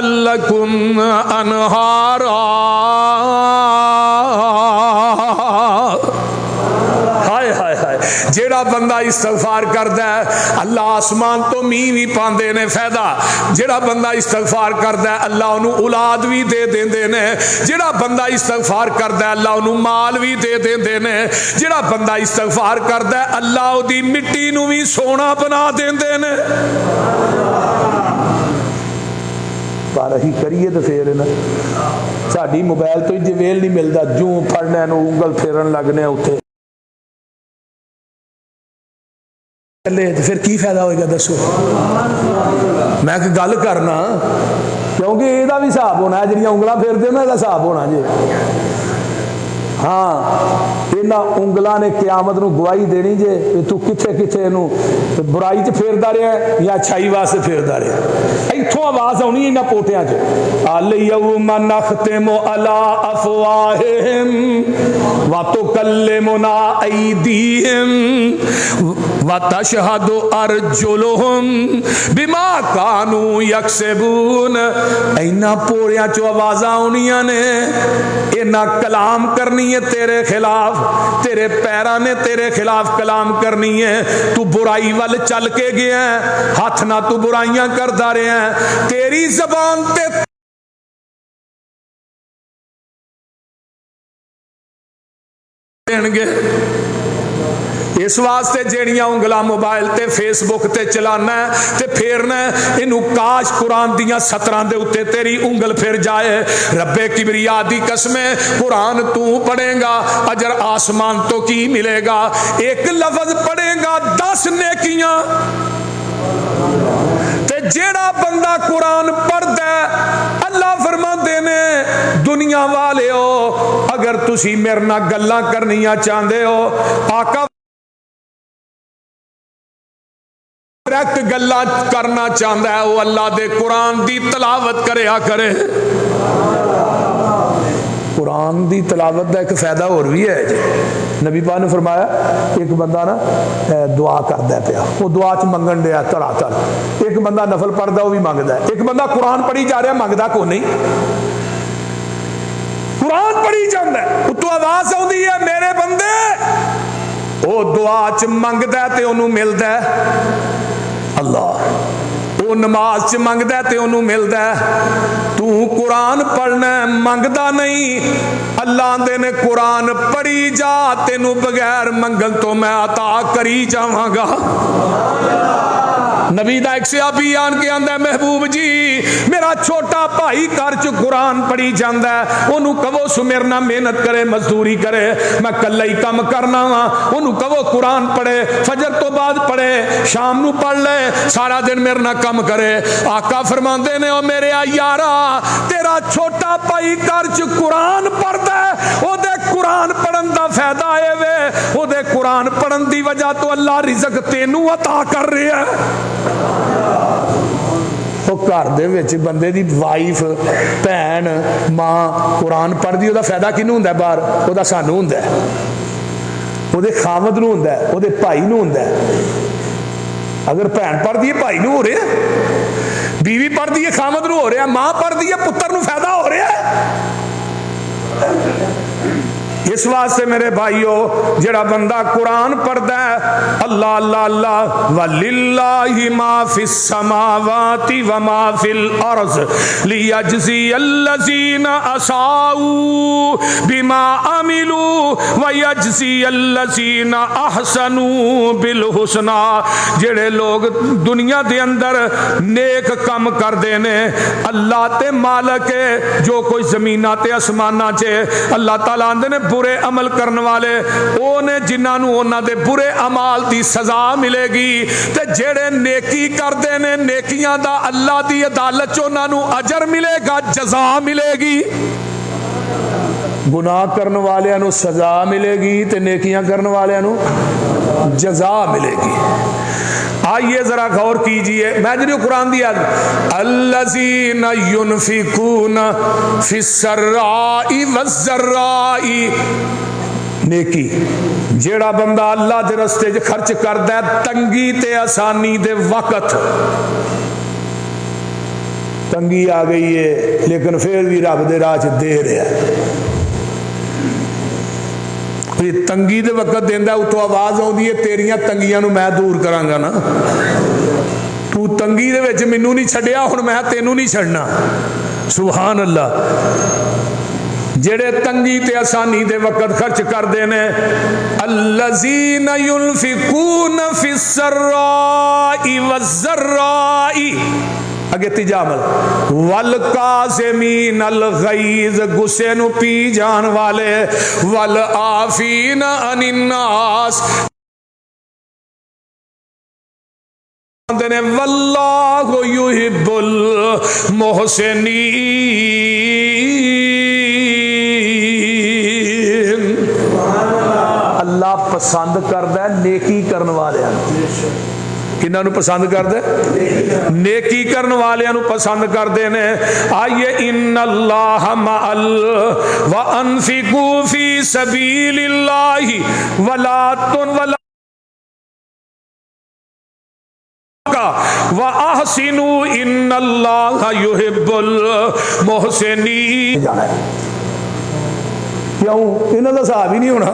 لکم انہارا، ہائے ہائے ہائے، جیڑا بندہ استغفار کردا ہے اللہ آسمان تو میہ بھی پاندے نے فائدہ، جیڑا بندہ استغفار کردا ہے اللہ انہوں اولاد بھی دے دیندے نے، جیڑا بندہ استغفار کردا ہے اللہ انہوں مال بھی دے دیندے نے، جیڑا بندہ استغفار کردا ہے اللہ دی مٹی نو بھی سونا بنا دیندے نے۔ پر ہی کریے تو پھر نا ساڈی موبائل تو جی ویل نہیں ملتا، جو پڑھنے نو انگل پھیرن لگنے اتنے، پھر کی فائدہ ہوئے گا دسو؟ میں ایک گل کرنا، کیونکہ یہ بھی حساب ہونا ہے، جہاں انگلاں پھیرتے ہیں نا یہ حساب ہونا جی۔ ہاں یہاں انگلاں نے قیامت نو گواہی دینی جے تو کتھے کتھے نو برائی چ پھیردا رہا ہے یا اچھائی واسطے پھیردا رہا ہے۔ اتھوں آواز آنی انہاں پوٹیاں چ، الیوم نختم علی افواہہم وتکلمنا ایدیہم وتشہد ارجلہم بما کانوا یکسبون۔ اینا پوڑیاں چ آوازاں آنیاں نے، اینا کلام کرنی ہے تیرے خلاف، تیرے پیرا نے تیرے خلاف کلام کرنی ہے، تو برائی وال چل کے گیا ہے، ہاتھ نہ تو برائیاں کردا رہے ہیں، تیری زبان تے گے۔ اس واسطے جیڑیاں انگلاں موبائل تے فیس بک تے چلانا ہے تے پھیرنا ہے، انہوں کاش قرآن دیاں سطراں دے اتے تیری انگل پھر جائے۔ رب کبریا دی قسمیں قرآن تو پڑھے گا اجر آسمان تو کی ملے گا، ایک لفظ پڑھے گا 10 نیکیاں۔ تے جیڑا بندہ قرآن پڑھ دے اللہ فرماندے نے دنیا والے ہو اگر تسی میرے نال گلاں کرنیاں چاہندے ہو، آقا ڈائریکٹ گلاں کرنا چاہتا ہے وہ اللہ دے قرآن دی تلاوت کریا کرے۔ قرآن دی تلاوت دا ایک فائدہ اور بھی ہے جی، نبی پاک نے فرمایا ایک بندہ نا دعا کردا ہے پیا، وہ دعا چ منگن دیا تڑا تڑ، ایک بندہ نفل پڑھدا وہ بھی منگدا ہے، ایک بندہ قرآن پڑھی جا رہا منگدا کو نہیں، قرآن پڑھی جاندا ہے اتو آواز آندی ہے میرے بندے، وہ دعا چ منگدا ہے تے انہوں ملدا ہے اللہ، وہ نماز چ منگدا ہے تے انہوں ملدا ہے۔ تو قرآن پڑھنا ہے منگدا نہیں، اللہ آندے نے قرآن پڑھی جا تینوں بغیر منگل تو میں عطا کری جاواں گا۔ نبی دا ایک صحابی آن کے آندا ہے محبوب جی میرا چھوٹا بھائی گھر چ قرآن پڑھی جاندا ہے، انہوں کہو سمیرنا محنت کرے مزدوری کرے، میں کلہ ہی کم کرنا وا، انہوں کہو قرآن پڑھے فجر تو بعد پڑھے شام نو پڑھ لے سارا دن میرے نہ کم کرے۔ آقا فرماندے نے او میرے یارا تیرا چھوٹا بھائی گھر چ قرآن پڑھدا ہے، او دے قرآن پڑھن دا فائدہ اے وے او دے قرآن پڑھن دی وجہ تو اللہ رزق تینوں عطا کر رہا ہے۔ گھر دے وچ بندے دی وائف بہن ماں قرآن پڑھ دی دا فائدہ کنوں ہوندا ہے؟ باہر او دا سانوں ہوندا ہے، او دے خاوند نوں ہوندا ہے، او دے بھائی نوں ہوندا ہے۔ اگر بہن پڑھ دی ہے بھائی نوں ہو رہا ہے، بیوی پڑھ دی ہے خاوند نوں ہو رہا ہے، ماں پڑھ دی ہے پتر نوں فائدہ ہو رہا ہے۔ اس واسطے میرے بھائیو جڑا بندہ قرآن پڑھدا ہے اللہ اللہ اللہ وَلِلَّهِ مَا فِي السَّمَاوَاتِ وَمَا فِي الْأَرْضِ لِيَجْزِيَ الَّذِينَ أَسَاءُوا بِمَا عَمِلُوا وَيَجْزِيَ الَّذِينَ أَحْسَنُوا بِالْحُسْنَى۔ جڑے لوگ دنیا دے اندر نیک کم کردے نے اللہ تے مالک ہے جو کوئی زمینہ تے آسمانہ چے، اللہ تعالیٰ اندے نے برے عمل کرنے والے اونے جنہاں نوں انہاں دے برے اعمال دی سزا ملے گی، تے جڑے نیکی کردے نے نیکیاں دا اللہ دی عدالت چ انہاں نوں اجر ملے گا، جزا ملے گی۔ گناہ کرنے والے نوں سزا ملے گی تے نیکیاں کرنے والے نوں جزا ملے گی۔ آئیے ذرا غور کیجئے، میں جو قرآن دیا الذین ینفقون فی السراء والضراء، نیکی جیڑا بندہ اللہ دے رستے خرچ کردا ہے تنگی تے آسانی دے وقت، تنگی آ گئی ہے لیکن پھر بھی رب دے راہ چ دے رہا ہے. تنگی دے وقت دینا اتوں آواز آتی ہے تیریاں تنگیاں میں دور کراں گا نا. تو تنگی دے وچ مینوں نہیں چھڈیا ہن میں تینوں نہیں چھڈنا. سبحان اللہ. جڑے تنگی تے آسانی دے وقت خرچ کردے نے الذین ينفقون فی السراء والضراء اگے تیجا عمل والکاظمین الغیظ غصے نو پی جان والے والعافین عن الناس واللہ یحب المحسنین. اللہ پسند کرتا ہے نیکی کرنے والے. کنہاں نو پسند کردا ہے؟ نیکی کرن والیاں نو پسند کردے نے. آئیے ان اللہ مع وانفقوا فی سبیل اللہ ولا وَأَحْسِنُوا إِنَّ اللَّهَ يُحِبُّ الْمُحْسِنِينَ. کیوں انہاں دا حساب ہی نہیں ہونا.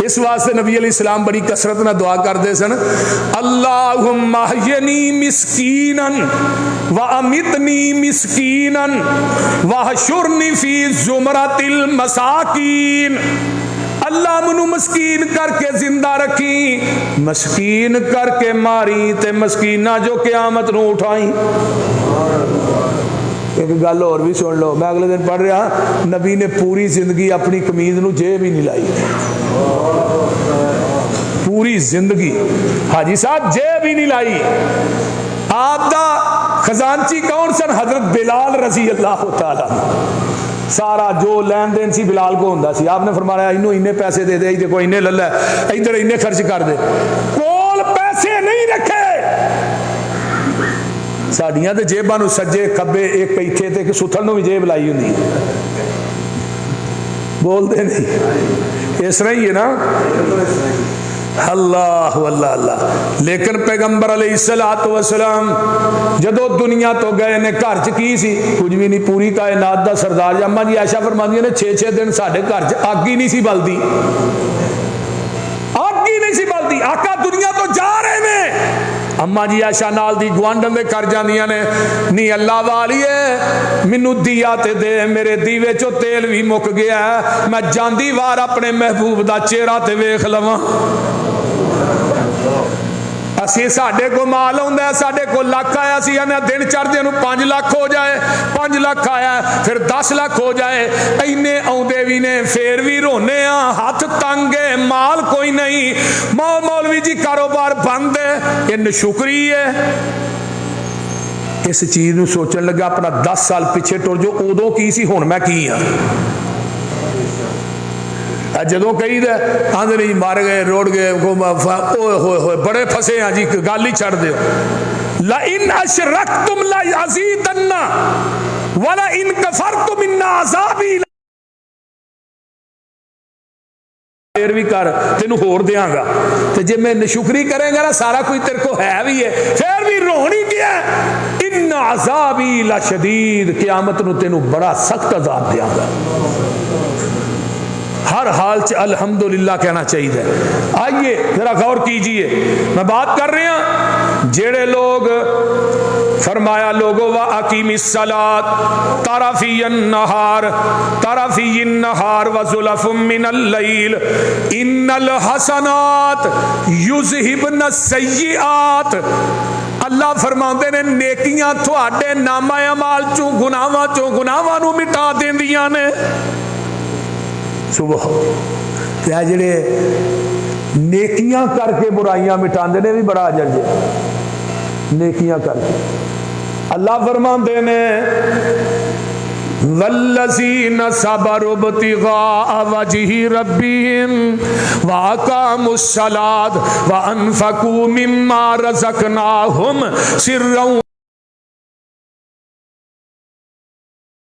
اس واسطے نبی علیہ السلام بڑی کثرت نہ دعا کرتے سن اللہم احینی مسکینا وامتنی مسکینا وحشرنی فی زمرۃ المساکین. اللہ منو مسکین کر کے زندہ رکھی مسکین کر کے ماری تے مسکینہ جو قیامت نو اٹھائی. ایک گل اور بھی سن لو. میں اگلے دن پڑھ رہا نبی نے پوری زندگی اپنی قمیض نو جیب ہی نہیں لائی. پوری زندگی حاجی صاحب جیب ہی نہیں لائی. آپ دا خزانچی کون سن؟ حضرت بلال رضی اللہ تعالی. سارا جو لین دین سی بلال کو ہوندا سی. آپ نے فرمایا انہوں انے پیسے دے دے دیکھو انے لے لے ادھر انے خرچ کر دے. کول پیسے نہیں رکھے. ساڈیاں تے جیباں نو سجے کھبے ایک ایتھے تے کہ ستھن نو بھی جیب لائی ہوندی. بول دے نہیں اس طرح ہی ہے نا. اللہ اللہ اللہ. لیکن پیغمبر علیہ الصلوۃ والسلام جدو دنیا تو گئے نے گھر چ کی سی کچھ بھی نہیں. پوری کائنات دا سردار. اما جی عائشہ فرماندیاں نے 6 دن ساڈے گھر چ اگ ہی نہیں سی بلدی. اگ ہی نہیں سی بلدی. آقا دنیا تو جا رہے نے. اما جی عائشہ نال دی گوانڈن دے کر جاندیاں نے نی اللہ والیے مینوں دیا تے دے میرے دیوے چو تیل بھی مک گیا ہے میں جاندی وار اپنے محبوب دا چہرہ تے ویکھ لواں. اسی ساڈے کو مال ہوندا ہے ساڈے کو لاکھ آیا سی نے دن چڑھدے نو 5 لاکھ ہو جائے 5 لاکھ آیا پھر 10 لاکھ ہو جائے اینے آوندے بھی نے پھر بھی رونے ہاں ہاتھ تنگ ہے مال کوئی نہیں. مولوی جی کاروبار بند ہے. یہ نشکری ہے. اس چیز نو سوچن لگا اپنا 10 سال پیچھے ٹر جو ادو کی سی ہن میں کی ہاں. جدو کہی دے آندے نہیں مار گئے روڑ گئے ہوئے ہوئے ہوئے بڑے پھسے ہیں جی گل ہی چھڑ دیو. لَإِنْ أَشْرَكْتُمْ لَيَزِيدَنَّ وَلَإِنْ كَفَرْتُمْ إِنَّ عَذَابِي پھر بھی کر تینوں ہور دیاں گا. تے جے میں نشکری کریں گا نا سارا کوئی تیرے کو ہے بھی ہے پھر بھی رونی کیا ان عذابی لشدید. قیامت نو تینوں بڑا سخت عذاب دیاں گا. ہر حال چ الحمدللہ کہنا چاہیے. آئیے ذرا غور کیجئے. میں بات کر رہے ہیں جڑے لوگ فرمایا لوگو وَأَقِيمِ الصَّلَاةَ طَرَفِيَ النَّهَارِ وَزُلَفٌ مِّنَ اللَّيْلِ إِنَّ الْحَسَنَاتِ يُذْهِبْنَ السَّيِّئَاتِ. اللہ فرماندے نے نیکیاں تھوڑے نامہ اعمال چوں گناہاں نو مٹا دیندیاں نے. صبح کیا جڑے نیکیاں کر کے برائیاں مٹاندے نے بھی بڑا اجر جے. نیکیاں کر کے اللہ فرماندے نے والذین صبروا ابتغاء وجہ ربہم واقاموا الصلاۃ وانفقوا مما رزقناہم سرا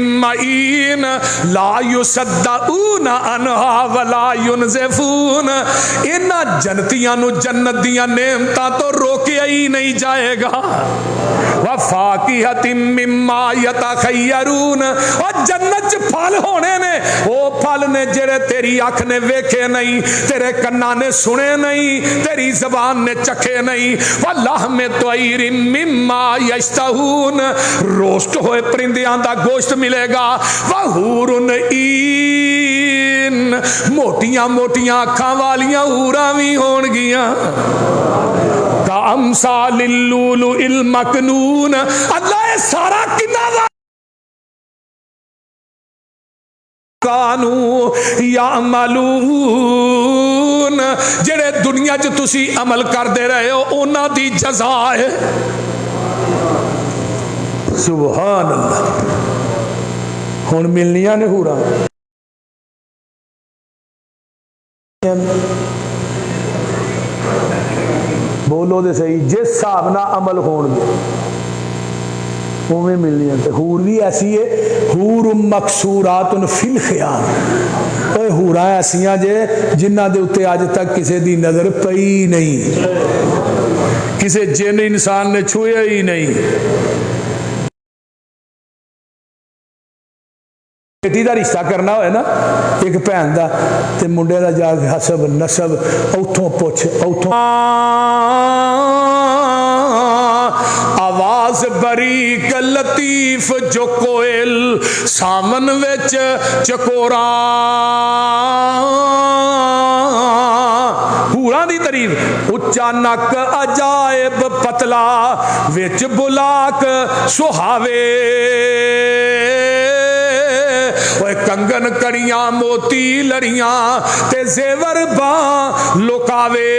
من معین لا یصدعون عنہا ولا ینزفون. انہاں جنتیاں نو جنت دیاں نعمتاں تو روکیا ہی نہیں جائے گا. وفاکہۃ مما یتخیرون. اور جنت چ پھل ہونے نے، وہ پھل نے جڑے تیری اکھ نے ویکھے نہیں، تیرے کنا نے سنے نہیں، تیری زبان نے چکھے نہیں. وَلَحْمِ طَيْرٍ مِّمَّا يَشْتَهُونَ. روسٹ ہوئے پرندیاں دا گوشت ملے گا. وَحُورٌ عِین. موٹیاں موٹیاں اکھاں والیاں حوراں وی ہون گیاں. کَأَمْثَالِ اللُّؤْلُؤِ الْمَكْنُونِ. اللہ سارا کنا کانو یعملون. جڑے دنیا چ تسی عمل کردے رہے ہو انہاں دی جزا ہے. سبحان اللہ. ہن ملنیاں نے حوراں. بولو دے صحیح. جس حساب نال عمل ہون گے اوویں ملنیاں. تے حور بھی ایسی ہے، حور مقصورات فی الخیام. اوے حوراں ایسیاں جے جنہاں دے اوتے اج تک کسے دی نظر پئی نہیں، کسے جن انسان نے چھویا ہی نہیں. بیٹی دا رشتہ کرنا ہوئے نا ایک بھین دا تے منڈے دا جا کے حسب نسب اوتھوں پوچھ اوتھوں. آواز بریک لطیف جو کوئل سامن وچ چکورا. حوراں دی تعریف. اچا نک عجائب پتلا وچ بلاک سہاوے. کنگن کڑیاں موتی لڑیاں تے زیور باں لکاوے.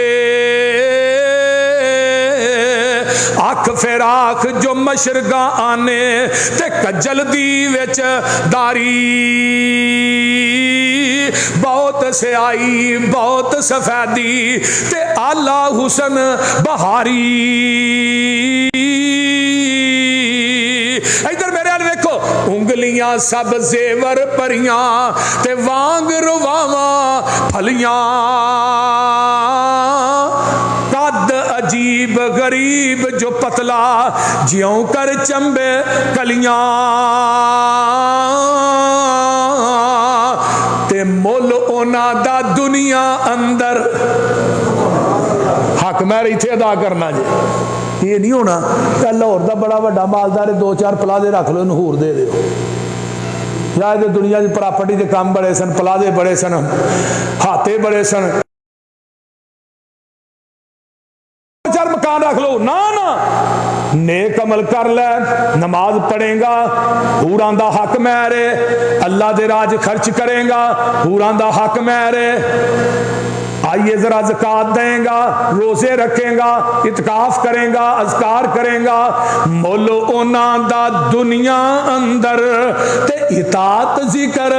اکھ فراخ جو مشرگاں آنے تے کجل دی وچ داری. بہت سیائی بہت سفیدی تے آلہ حسن بہاری. ادھر میرے حال ویکھو. انگلیاں سب زیور پریاں تے وانگ رواواں پھلیاں. قد عجیب غریب جو پتلا جیوں کر چمبے کلیاں. تے مول اونا دا دنیا اندر. حق میں اتنے ادا کرنا جی. یہ نہیں ہونا کہ لاہور دا بڑا بڑا مالدار ہے 2-4 پلازے رکھ لو ہور دے دیو. یا دنیا کی پراپرٹی کے کام بڑے سن، پلازے بڑے سن، ہاتھے بڑے سن، 4 مکان رکھ لو. نا نیک عمل کر لے، نماز پڑھے گا، حوراں دا حق میرے، اللہ دے راج خرچ کرے گا، حوراں دا حق میرے. آئیے ذرا زکات دیں گا، روزے رکھیں گا، اعتکاف کریں گا، اذکار کریں گا. مولو اونا دا دنیا اندر تے اطاعت ذکر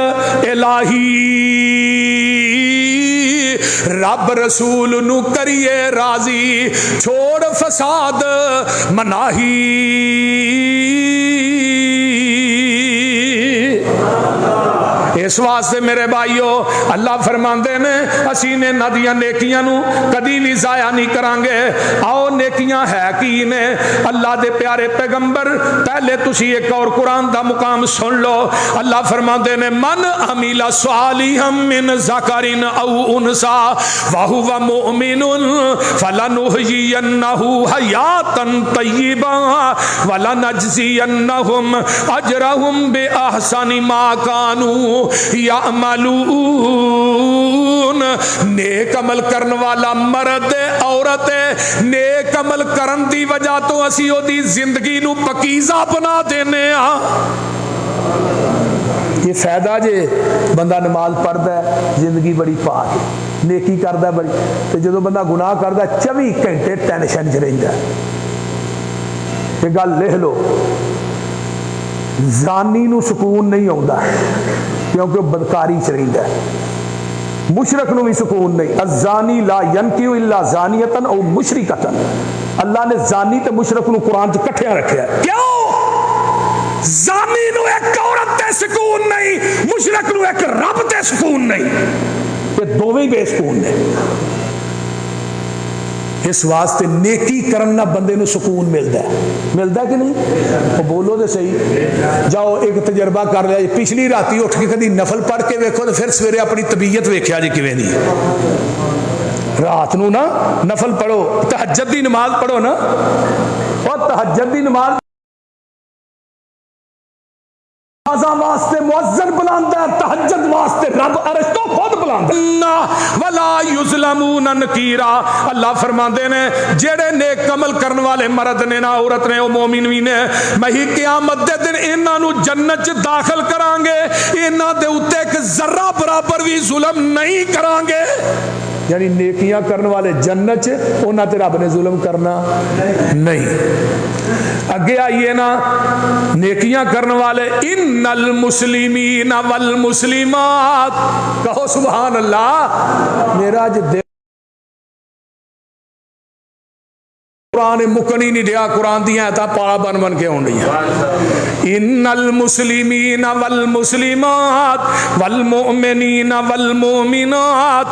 الہی. رب رسول نو کریے راضی، چھوڑ فساد مناہی. اس واسطے میرے بھائیو اللہ فرماندے نے اسی نے ندیاں نیکیاں نو کدی بھی ضائع نہیں کران گے. آؤ نیکیاں ہے کی نے. اللہ دے پیارے پیغمبر پہلے تسی ایک اور قرآن دا مقام سن لو. اللہ فرماندے نے من عمل صالحا من ذکر او انثى وهو مؤمن فلنحيينه حیاتا طیبا ولنجزینهم اجرهم باحسن ما كانوا یعملون. نیک عمل کرن والا مرد عورت نیک عمل کرن دی وجہ تو اسی او دی زندگی نو پکیزہ بنا دینے ہاں. یہ فائدہ جے بندہ نماز پڑھتا ہے زندگی بڑی پاک ہے، نیکی کرتا ہے بڑی. تو جدو بندہ گناہ کرتا ہے 24 گھنٹے ٹینشن چ رہتا ہے. یہ گل لکھ لو. زانی نو سکون نہیں آتا کیونکہ بدکاری چ رہتا ہے. مشرک نو بھی سکون نہیں. الزانی لا ینکحu الا زانیۃ او مشرکۃ. اللہ نے زانی تے مشرک نو قرآن چ کٹھیا رکھیا ہے. کیوں؟ زانی نو ایک عورت تے سکون نہیں، مشرک نو ایک رب تے سکون نہیں، یہ دوویں بے سکون نے۔ اس واسطے نیکی کرنا بندے نو سکون ملتا ہے کہ نہیں؟ بولو تو صحیح، جاؤ ایک تجربہ کر لیا، پچھلی راتی اٹھ کے کدی نفل پڑھ کے ویکھو تو پھر سویرے اپنی طبیعت ویکھیا جی کیویں دی رات نو نا نفل پڑھو، تہجد دی نماز پڑھو نا، اور تہجد دی نماز واسطے مؤذن بلاندا ہے، تہجد واسطے رب عرش تو خود بلاندا ولا یظلمون نکیرا۔ اللہ فرماندے نے جڑے نیک عمل کرن والے مرد نے نا عورت نے، او مومن وی نے، میں قیامت دے دن انہاں نو جنت چ داخل کران گے، انہاں دے اوتے ایک ذرہ برابر بھی ظلم نہیں کران گے۔ یعنی نیکیاں کرنے والے جنت انہاں تے رب نے ظلم کرنا نہیں۔ اگے آئیے نا، نیکیاں کرنے والے ان المسلمین والمسلمات، کہو سبحان اللہ۔ میرا جو قرآن مکنی نہیں دیا، قرآن دیا آیتاں پارا بن بن کے ہون رہی ان المسلمین والمسلمات والمؤمنین والمؤمنات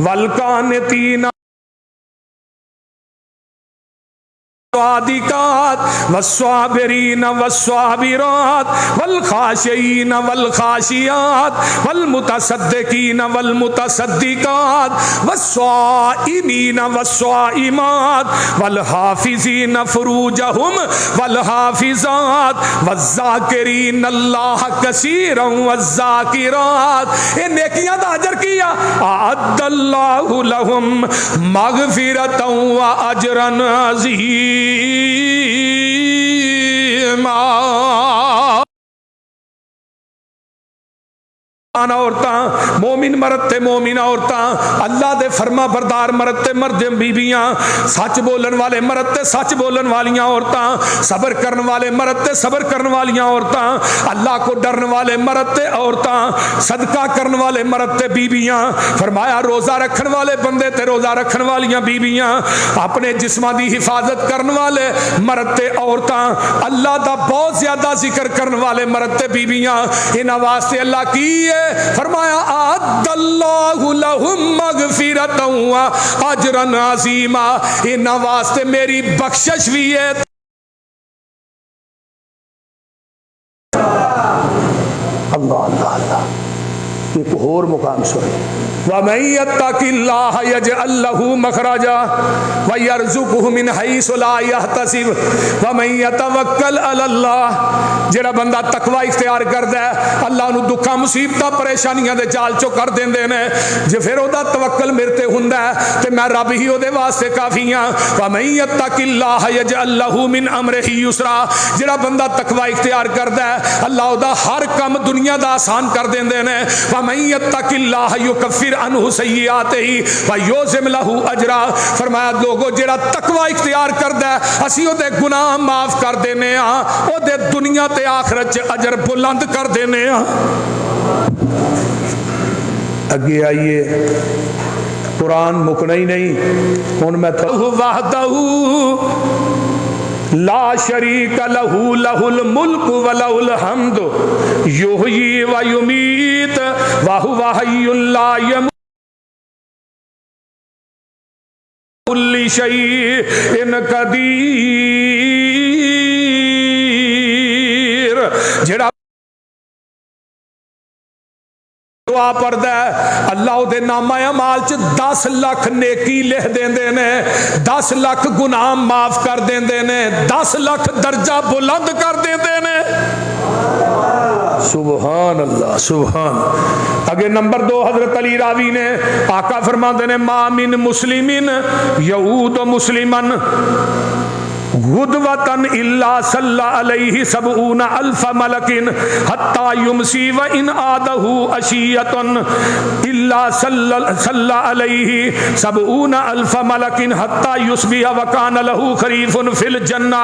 والقانتین والصادقات والصابرین والصابرات والخاشعین والخاشعات والمتصدقین والمتصدقات والصائمین والصائمات والحافظین فروجہم والحافظات والذاکرین اللہ کثیرا والذاکرات۔ یہ نیکیاں دا اجر کیا، اعد اللہ لہم مغفرتا واجرا عظیما۔ عورتاں مومن مرد تے مومن عورتاں، اللہ دے فرما بردار مرد تے مرد بیبیاں، سچ بولن والے مرد تے سچ بولن والیاں عورتاں، صبر کرن والے مرد تے صبر کرن والیاں عورتاں، اللہ کو ڈرن والے مرد تے عورتاں، صدقہ کرن والے مرد تے بیبیاں، فرمایا روزہ رکھن والے بندے تے روزہ رکھن والیاں بیبیاں، اپنے جسماں دی حفاظت کرن والے مرد تے عورتاں، اللہ دا بہت زیادہ ذکر کرن والے مرد تے بیبیاں، انہاں واسطے اللہ کی ہے فرمایا اعد اللہ لہم مغفرتا واجرا عظیما، انہاں واسطے میری بخشش بھی ہے۔ اللہ اللہ اللہ، ایک اور مقام سنیں، وَمَن يَتَّقِ اللَّهَ يَجْعَل لَّهُ مَخْرَجًا وَيَرْزُقْهُ مِنْ حَيْثُ لَا يَحْتَسِبُ وَمَن يَتَوَكَّلْ عَلَى اللَّهِ۔ جڑا بندہ تقوی اختیار کردا ہے، اللہ نو دکھاں مصیبتاں پریشانیاں دے جال چوں کر دیندے نے، جے پھر او دا توکل میرے تے ہوندا ہے تے میں رب ہی او دے واسطے کافی ہاں۔ وَمَن يَتَّقِ اللَّهَ يَجْعَل لَّهُ مِنْ أَمْرِهِ يُسْرًا، جڑا بندہ تقوی اختیار کردا ہے، اللہ او دا ہر کم دنیا دا آسان کر دیندے نے۔ وَمَن يَتَّقِ اللَّهَ يُكَفِّرْ عنہ سیئاتہ ویعظم لہ اجرا، فرمایا لوگو جڑا تقوی اختیار کردا ہے اسی او دے گناہ معاف کر دینے ہاں، او دے دنیا تے آخرت چ اجر بلند کر دینے ہاں۔ اگے آئیے، قرآن مکنا ہی نہیں، ہن میں وحدہ لا شریک لہ لہ الملک ولہ الحمد یحیی و یمیت وہو حی لا یموت کل شیء قدیر۔ جڑا دعا پڑھدا ہے اللہ دے نامہ اعمال چ 10 لاکھ نیکی لکھ دیندے نے، 10 لاکھ گناہ معاف کر دیندے نے، 10 لاکھ درجہ بلند کر دیندے نے۔ سبحان اللہ سبحان۔ اگے نمبر 2 حضرت علی راوی نے، آقا فرماندے نے ما من مسلمین یعود مسلمن غدوتن الا صلی علیہ 70,000 ملک حتی یمسی و ان آدہ عشیتن الا صلی علیہ 70,000 ملک حتی یصبح وکان لہ خریف فی الجنہ۔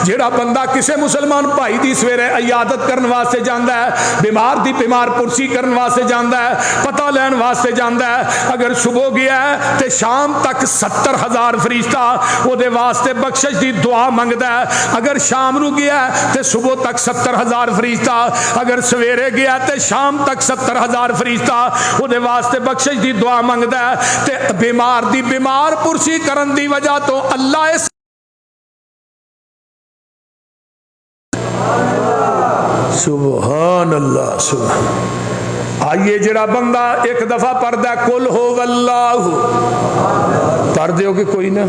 جڑا بندہ کسے مسلمان بھائی دی سویرے عیادت کرن واسطے جاندا ہے، بیمار دی بیمار پرسی کرن واسطے جاندا ہے، پتہ لین واسطے جاندا ہے، اگر صبح گیا ہے تے شام تک 70,000 فرشتہ او دے واسطے بخشش دی دعا دعا منگدا ہے، اگر شام نو گیا تے صبح تک 70,000 فرشتہ، اگر سویرے گیا تے شام تک 70,000 فرشتہ او دے واسطے بخشش دی دعا منگدا ہے، تے بیمار دی بیمار پرسی کرن دی وجہ تو اللہ اس سبحان اللہ سبحان۔ آئیے جڑا بندہ ایک دفعہ پڑھدا ہے قل ہو واللہ، پڑھ دیو کہ کوئی نہ،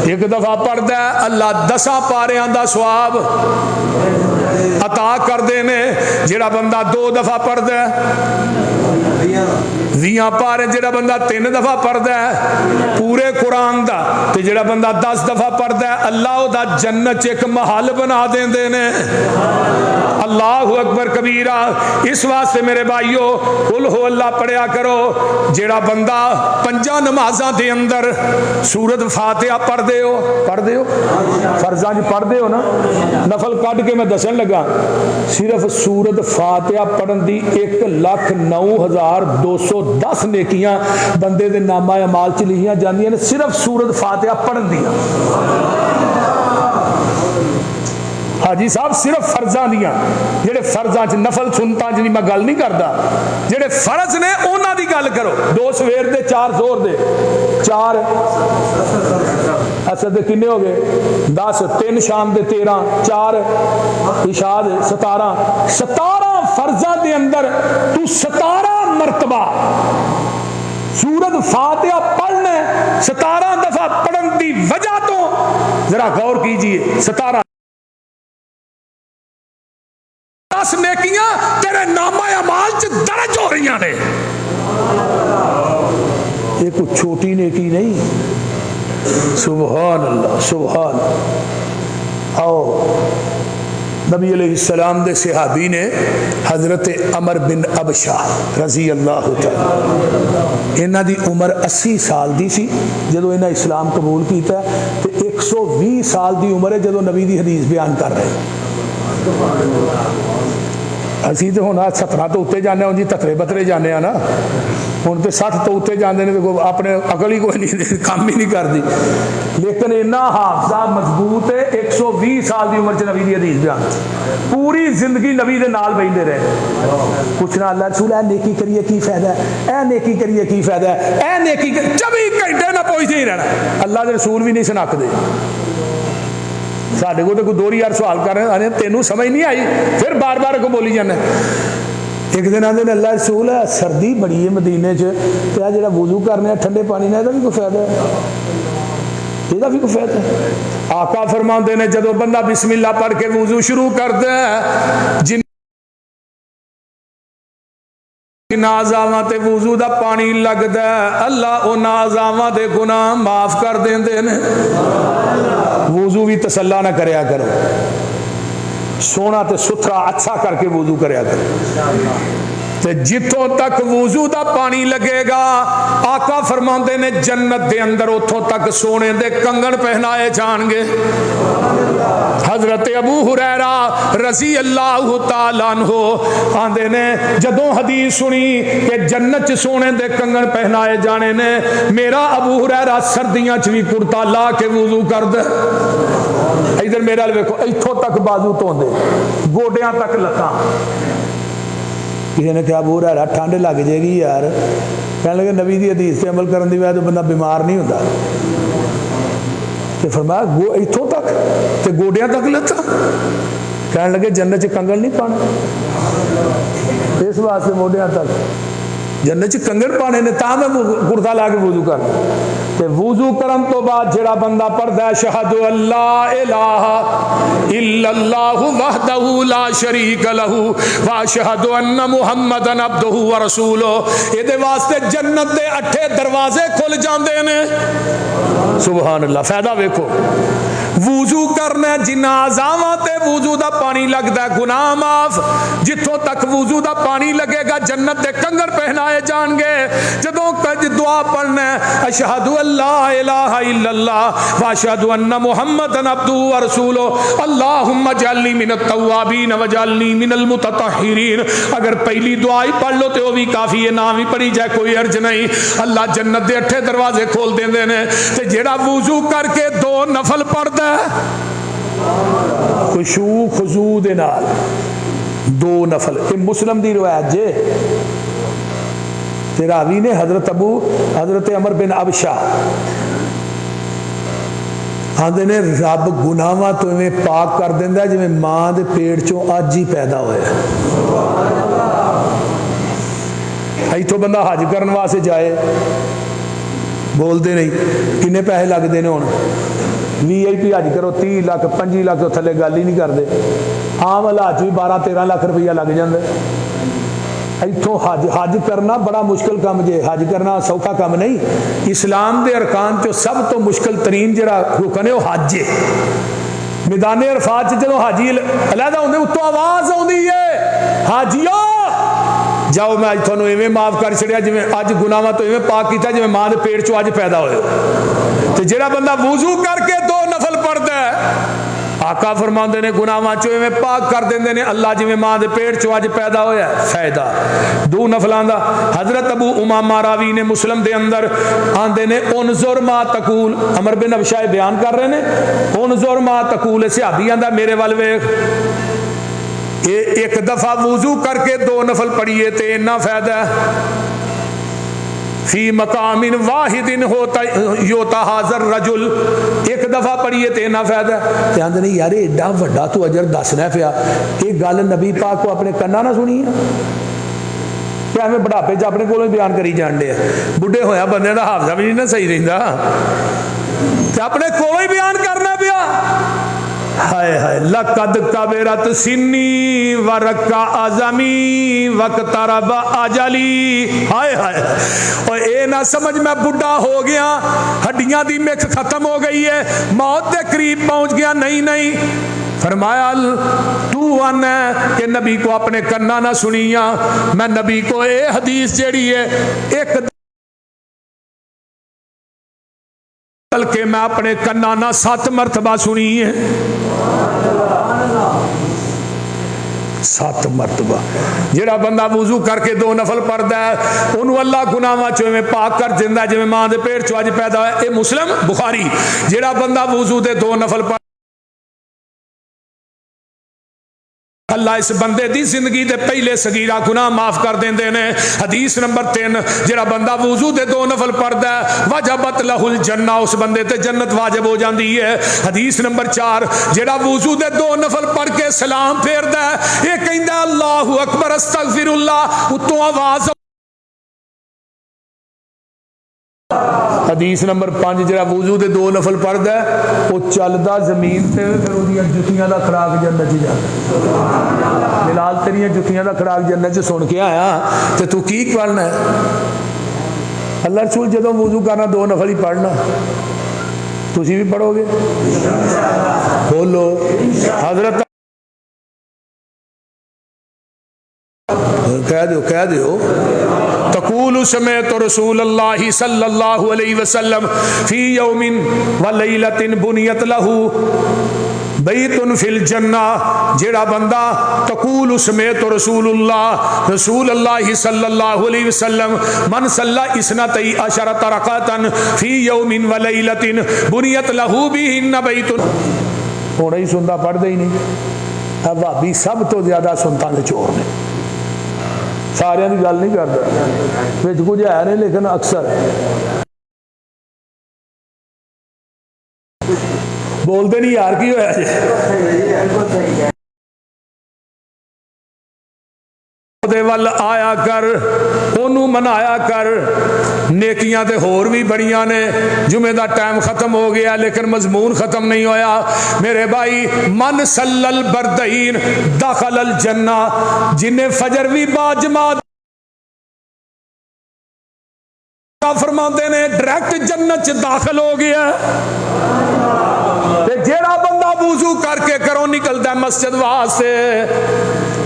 ایک دفعہ پڑھدا ہے اللہ 10 پاریاں دا ثواب عطا کر دینے۔ جڑا بندہ 2 دفعہ پڑھدا ہے 20 پارے، جڑا بندہ 3 دفعہ پڑھدا ہے پورے قرآن دا، تے جڑا بندہ 10 دفعہ پڑھدا ہے اللہ او دا جنت ایک محل بنا دیندے نے۔ اللہ اکبر کبیرہ۔ اس واسطے میرے بھائیو قل ہو اللہ پڑھیا کرو۔ جڑا بندہ 5 نمازاں دے اندر سورت فاتحہ پڑھ دے ہو فرضاں جی پڑھ دے ہو نا، نفل کٹ کے میں دسن لگا، صرف سورت فاتحہ پڑھن دی 1,09,210 نیکیاں بندے دے نامہ اعمال چ لکھیاں جاندیاں نے، صرف سورت فاتحہ پڑھن دیاں۔ حاجی صاحب صرف فرضاں دیاں، جڑے فرضاں چ نفل سنتاں چ نہیں میں گل نہیں کردا، جڑے فرض نے انہاں دی گل کرو۔ 2 سویر دے 4 زور دے 4 اصل دے کنے ہو گئے 10، 3 شام دے 13، 4 عشاء دے 17 فرضاں دے اندر تو 17 مرتبہ سورت فاتحہ پڑھنا 17 دفعہ پڑھن دی وجہ تو ذرا غور کیجئے، 17 10 نیکیاں تیرے نامہ اعمال چ درج ہو رہی ہیں۔ یہ کوئی چھوٹی نیکی نہیں، سبحان اللہ سبحان اللہ۔ آؤ نبی علیہ السلام دے صحابی نے حضرت عمر بن ابشہ رضی اللہ تعالی، انہاں دی عمر 80 سال دی سی جدو انہاں اسلام قبول کیتا ہے، تے 120 سال دی عمر ہے جدو نبی دی حدیث بیان کر رہے ہیں۔ اسی تو ہوں 17 تو اتنے جانے ہوں جی، تترے بترے جانے ہیں نا، ہوں تو 60 تو اتنے جانے نے، اپنے عقل ہی کوئی نہیں، کام ہی نہیں کرتی، لیکن اتنا حافظہ مضبوط ہے۔ 120 سال دی عمر چ نبی دی حدیث بیان، پوری زندگی نبی دے نال بیٹھے رہے۔ پوچھنا اللہ رسول اے نیکی کریے کی فائدہ ہے، اے نیکی کریے کی فائدہ ہے، اے نیکی 24 گھنٹے نہ پوچھتے ہی رہنا، اللہ دے رسول بھی نہیں سنکدے۔ ساڈے کو تو کوئی 2 یار سوال کر رہے ہیں، تینوں سمجھ نہیں آئی، پھر بار بار کو بولی جانا۔ ایک دن آدھے اللہ رسول ہے سردی بڑی ہے مدینے چ، تو یہ جڑا وضو کرنے ٹھنڈے پانی نے یہ بھی کوئی فائدہ ہے، یہ بھی کوئی فائدہ ہے؟ آقا فرماندے نے جدو بندہ بسم اللہ پڑھ کے وضو شروع کرتا ہے، جن نازاواں تے وضو دا پانی لگدا ہے اللہ او نازاواں دے گناہ معاف کر دیندے نے۔ وضو بھی تسلا نہ کریا کرو، سونا تے ستھرا اچھا کر کے وضو کریا کرو، تے جتوں تک وضو دا پانی لگے گا آقا فرماندے نے جنت دے اندر اتھوں تک سونے دے کنگن پہنائے جان گے۔ حضرت ابو ہریرہ رضی اللہ تعالیٰ عنہ آندے نے جدوں حدیث سنی کہ جنت چ سونے دے کنگن پہنائے جانے نے، میرا ابو ہریرہ سردیاں چ بھی کرتا لا کے وضو کر دے۔ ادھر میرا ویکھو، اتھوں تک بازو دھوندے، گوڈیاں تک لتاں۔ کسی نے کہا ابو ہریرہ ٹھنڈ لگ جائے گی یار، کہنے لگے نبی دی حدیث پہ عمل کرن دی وجہ تو بندہ بیمار نہیں ہوتا۔ کہ فرمایا اتھوں تک تے گوڈیاں تک لتا، کہنے لگے جنت چ کنگن نہیں پانا، اس واسطے موڈیاں تک جنت چ کنگن پانے نے، تا میں کرتا لا کے وضو کر تے وضو کرن تو بعد جڑا بندہ پڑھدا ہے اشہد اللہ الہ الا اللہ وحدہ لا شریک لہ واشہد ان محمدن عبدہ ورسولہ، اے دے واسطے جنت دے 8 دروازے کھل جاندے نے۔ سبحان اللہ، فائدہ ویکھو، وضو کرنا جنازاواں تے وضو دا پانی لگدا ہے گناہ معاف، جتھوں تک وضو دا پانی لگے گا جنت دے کنگن پہنائے جان گے۔ جدوں کج دعا پڑھنا ہے اشہد اللہ الہ الا اللہ واشہد ان محمدن عبدہ ورسولہ اللہم اجعلنی من التوابین واجعلنی من المتطہرین، اگر پہلی دعا ہی پڑھ لو تے وہ بھی کافی ہے، نام ہی پڑھی جائے کوئی عرض نہیں، اللہ جنت دے 8 دروازے کھول دیندے نے۔ تے جیڑا وضو کر کے 2 نفل پڑھ پڑھتا ہے خشوع خضوع دے نال 2 نفل. یہ مسلم دی روایت جے. راوی نے حضرت عمر بن ابشا آدھے نے رب گناہاں تو میں پاک کر دینا جی میں ماں دے پیٹ چوں اج ہی پیدا ہویا. ایتھوں بندہ حج کرن واسطے جائے بولتے نہیں کنے پیسے لگتے ہیں. ہوں VIP حج کرو 30 لاکھ 25 لاکھ تو تھلے گل ہی نہیں کرتے. عام حالات بھی 12-13 لاکھ روپیہ لگ جاتا. ایتھوں حج کرنا بڑا مشکل کام جے. حج کرنا سوکھا کام نہیں. اسلام دے ارکان چو سب تو مشکل ترین جڑا رکن ہے وہ حج ہے. میدان عرفات جدو حاجی علیحدہ ہوندے اتوں آواز آتی ہے حاجیو جاؤ میں اج تھانوں ایویں معاف کر چھڑیا جویں اج گناہاں تو ایویں پاک کیتا جویں ماں دے پیٹ چوں اج پیدا ہوئے. تے جڑا بندہ وضو کر کے 2 نفل پڑھدا ہے آقا فرماندے نے گناہاں چوں ایویں پاک کر دیندے نے اللہ جویں ماں دے پیٹ چوں اج پیدا ہویا ہے. فائدہ 2 نفلاں دا. حضرت ابو امامہ راوی نے مسلم دے اندر آندے نے انظر ما تقول. عمر بن ابشا بیان کر رہے نے انظر ما تقول. صحابی آندا میرے ول ویکھ ایک دفعہ وضو کر کے 2 نفل پڑھیے تے اتنا فائدہ ہے. فی مقام واحد ہوتا یوتا حاضر رجل. ایک دفعہ پڑھیے تے اتنا فائدہ ہے. تے آندے نہیں یار ایڈا وڈا تو اجر دسنا پیا. یہ گل نبی پاک کو اپنے کنا نہ سنی ہے کیا ہمیں بڑھاپے چ اپنے کولوں بیان کری جان دے. بڈھے ہویا بندے دا حافظہ بھی نہیں نہ صحیح رہندا تے اپنے کولوں ہی بیان کرنا پیا. ہائے ہائے لقد کبرت سنی ورکا اعظمی وقترب اجلی. ہائے ہائے اور اے نہ سمجھ میں بڈھا ہو گیا ہڈیاں دی مکھ ختم ہو گئی ہے موت دے قریب پہنچ گیا. نہیں نہیں فرمایا تو ان کہ نبی کو اپنے کنا نہ سنیاں. میں نبی کو اے حدیث جیڑی ہے ایک بلکہ میں اپنے کنا نہ 7 مرتبہ سنی ہے. 7 مرتبہ. جڑا بندہ وضو کر کے 2 نفل پڑھدا ہے انہوں اللہ گناہاں چوں میں پاک کر دیندا جویں ماں دے پیٹ چوں اج پیدا ہویا. اے مسلم بخاری. جڑا بندہ وضو دے 2 نفل پڑھ اللہ اس بندے دی زندگی دے پہلے صغیرہ گناہ معاف کر دیندے نے. حدیث نمبر 3 جڑا بندہ وضو دے 2 نفل پڑھدا ہے وجبت لہ الجنہ. اس بندے تے جنت واجب ہو جاندی ہے. حدیث نمبر 4 جڑا وضو دے 2 نفل پڑھ کے سلام پھیردا ہے یہ کہندا اللہ اکبر استغفر اللہ اتوں آواز. حدیث نمبر 5 جڑا وضو دے 2 نفل پڑھدا ہے وہ چلدا زمین تے پھر اودیاں جتیاں دا کھراک جنت چ جاندا. بلال تیریاں جتیاں دا کھراک جنت چ سن کے آیا تے تو کی پڑھنا ہے. اللہ رسول جدوں وضو کرنا 2 نفل ہی پڑھنا. تسی بھی پڑھو گے بولو حضرت کہہ دیو تقول سمعت رسول اللہ صلی اللہ علیہ وسلم فی یوم ولیلۃ بنیت لہ بیت فی الجنہ. جڑا بندہ تقول سمعت رسول اللہ صلی اللہ علیہ وسلم من صلی اثنتی عشرۃ رکعۃ فی یوم ولیلۃ بنیت لہ بہن بیت. تھوڑا ہی سنتا پڑھتا ہی نہیں. اب بھابی سب تو زیادہ سنتا دے چور نے. سارے کی گل نہیں کرتا بچ کچھ ہے نہیں لیکن اکثر بولتے نہیں یار کی ہوا جی ول آیا کر انہوں منایا کر. نیکیاں تے ہور بھی بڑیاں نے. جمعے دا ٹائم ختم ہو گیا لیکن مضمون ختم نہیں ہویا میرے بھائی. من صلی البردین دخل الجنہ. جنہیں فجر بھی با جماعت فرماتے نے ڈائریکٹ جنت چ داخل ہو گیا. جیڑا بندہ وضو کر کے کرو نکلتا ہے مسجد واسطے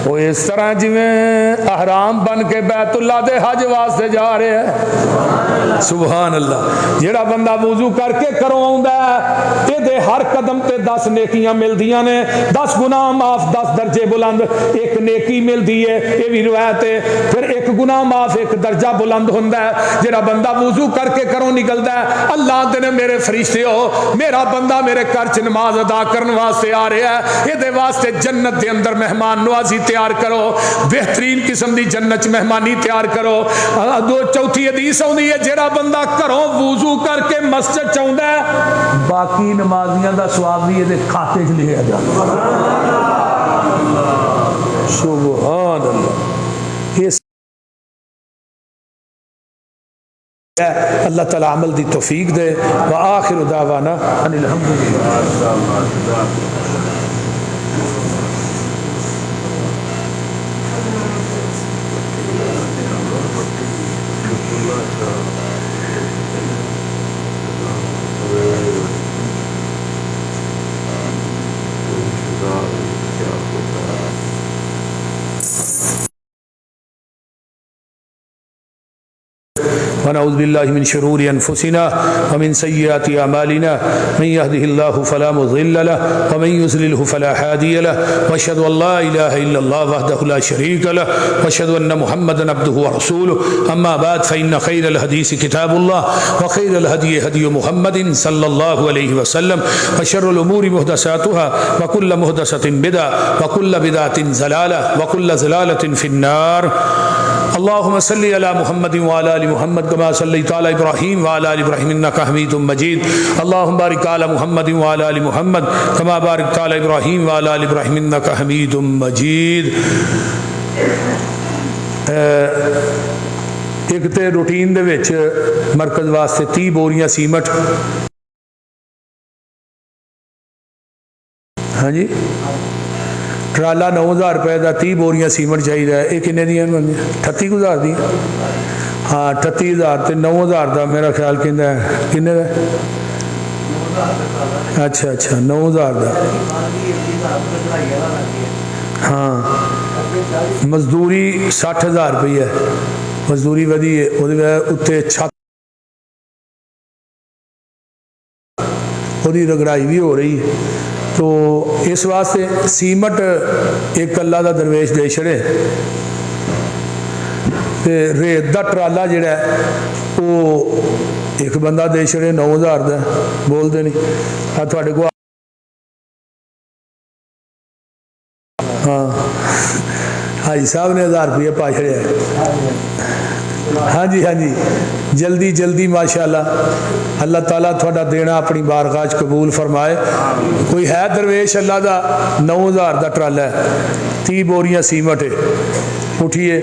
وہ اس طرح جویں احرام بن کے بیت اللہ دے حج واسطے جا رہے ہیں. سبحان اللہ. جیڑا بندہ وضو کر کے کرو آندا ہے تے دے ہر قدم تے 10 نیکیاں ملدیاں نے، 10 گناہ معاف، 10 درجے بلند، ایک نیکی ملدی ہے، یہ بھی روایت ہے. پھر ایک گناہ معاف ایک درجہ بلند ہوندا ہے. جڑا بندہ وضو کر کے گھروں نکلدا ہے، اللہ دے نے میرے فرشتے ہو میرا بندہ میرے گھر چ نماز ادا کرنے واسطے آ رہا ہے، یہ دے واسطے جنت دے اندر مہمان نوازی تیار کرو، بہترین قسم دی جنت چ مہمانی تیار کرو. چوتھی حدیث آندی ہے جڑا بندہ گھروں وضو کر کے مسجد چاہندا ہے، باقی نمازیاں دا ثواب بھی یہ کھاتے چ لکھا جاتا. سبحان اللہ. یہ اللہ تعالی عمل دی توفیق دے. وآخر دعوانا ان الحمدللہ. ونعوذ بالله من شرور أنفسنا ومن سيئات أعمالنا من يهده الله فلا مضل له ومن يضلله فلا هادي له وأشهد أن لا إله إلا الله وحده لا شريك له وأشهد أن محمدا عبده ورسوله. أما بعد فإن خير الحديث كتاب الله وخير الهدي هدي محمد صلى الله عليه وسلم وشر الأمور محدثاتها وكل محدثة بدعة وكل بدعة ضلالة وكل ضلالة في النار. اللهم صل على محمد وعلى ال محمد كما صليت على ابراهيم وعلى ال ابراهيم انك حميد مجيد. اللهم بارك على محمد وعلى ال محمد كما باركت على ابراهيم وعلى ال ابراهيم انك حميد مجيد. ایک تے روٹین دے وچ مرکز واسطے 30 بوریاں سیمٹ. ہاں جی ٹرالا 9000 روپے کا 30 بوریاں سیمنٹ چاہیے. یہ کنے دیا 38,000 دی. ہاں 38,000 تے 9,000 کا میرا خیال کہنا ہے کنے کا. اچھا اچھا 9,000 کا. ہاں مزدوری 60,000 روپیہ ہے. مزدوری ودی ہے وہ اتنے چھت وہی رگڑائی بھی ہو رہی ہے. تو اس واسطے سیمٹ ایک اللہ دا درویش دے چھڑے تے ریت دا ٹرالا جڑا ہے وہ ایک بندہ دے چھڑے 9,000 دا بول دے نہیں. ہاں تھوڑے کو ہاں حاجی صاحب نے 1000 روپیہ پا چھڑیا. ہاں جی ہاں جی جلدی جلدی ماشاءاللہ اللہ تعالیٰ تھوڑا دینا اپنی بارگاہ قبول فرمائے. کوئی ہے درویش اللہ دا 9,000 دا ٹرالا ہے 30 بوریاں سیمٹ ہے. اٹھیے